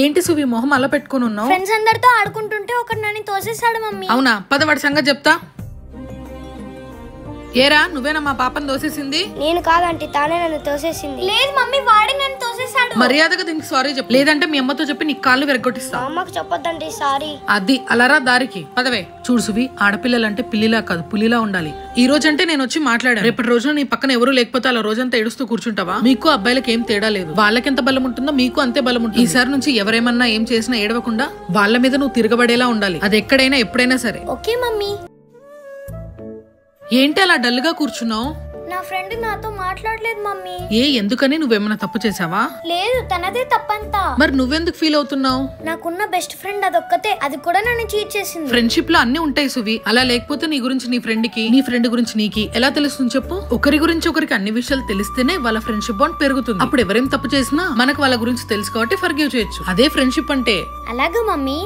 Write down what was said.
ఏంటి సువి మొహం అలా పెట్టుకుని ఉన్నావు? ఫ్రెండ్స్ అందరితో ఆడుకుంటుంటే ఒకడు నన్ను తోసేసాడు మమ్మీ. అవునా? పదవాడి సంగతి చెప్తా. ఏరా నువ్వేనా మా పాపని తోసేసింది? నేను కాదంటే తానే నన్ను తోసేసింది. లేదు మమ్మీ, వాడే నన్ను తోసేసాడు. మర్యాదగా దీనికి సారీ చెప్పు, లేదంటే మీ అమ్మతో చెప్పి నీ కాళ్ళు విరగొట్టిస్తా. అమ్మకు చెప్పొద్దండి సారీ. అది అలారా దారికి పదవే. చూడు సువి, ఆడపిల్లలంటే పిల్లిలా కాదు పులిలా ఉండాలి. ఈ రోజు అంటే నేను వచ్చి మాట్లాడాను, రేపటి రోజున నీ పక్కన ఎవరు లేకపోతే అలా రోజంతా ఏడుస్తూ కూర్చుంటావా? మీకు అబ్బాయిలకి ఏం తేడా లేదు, వాళ్ళకెంత బలం ఉంటుందో మీకు అంతే బలం ఉంటుంది. ఈసారి నుంచి ఎవరేమన్నా ఏం చేసినా ఏడవకుండా వాళ్ళ మీద నువ్వు తిరగబడేలా ఉండాలి, అది ఎక్కడైనా ఎప్పుడైనా సరే. Okay mummy. ఏంటి అలా డల్ గా కూర్చున్నావు? నా ఫ్రెండ్ నాతో మాట్లాడలేదు మమ్మీ. ఎందుకని? నువ్వేమన్నా తప్పు చేసావా? లేదు, తనదే తప్పంతా. మరి నువ్వెందుకు ఫీల్ అవుతున్నావు? నాకున్న బెస్ట్ ఫ్రెండ్ అదొక్కతే, అది కూడా నన్ను చీట్ చేసింది. ఫ్రెండ్షిప్ లో అన్ని ఉంటాయి సువి, అలా లేకపోతే నీ గురించి నీ ఫ్రెండ్ కి, నీ ఫ్రెండ్ గురించి నీకి ఎలా తెలుస్తుంది చెప్పు? ఒకరి గురించి ఒకరికి అన్ని విషయాలు తెలిస్తేనే వాళ్ళ ఫ్రెండ్షిప్ బాండ్ పెరుగుతుంది. అప్పుడు ఎవరేం తప్పు చేసినా మనకు వాళ్ళ గురించి తెలుసు కాబట్టి ఫర్గివ్ చేయొచ్చు. అదే ఫ్రెండ్షిప్ అంటే. అలాగా మమ్మీ.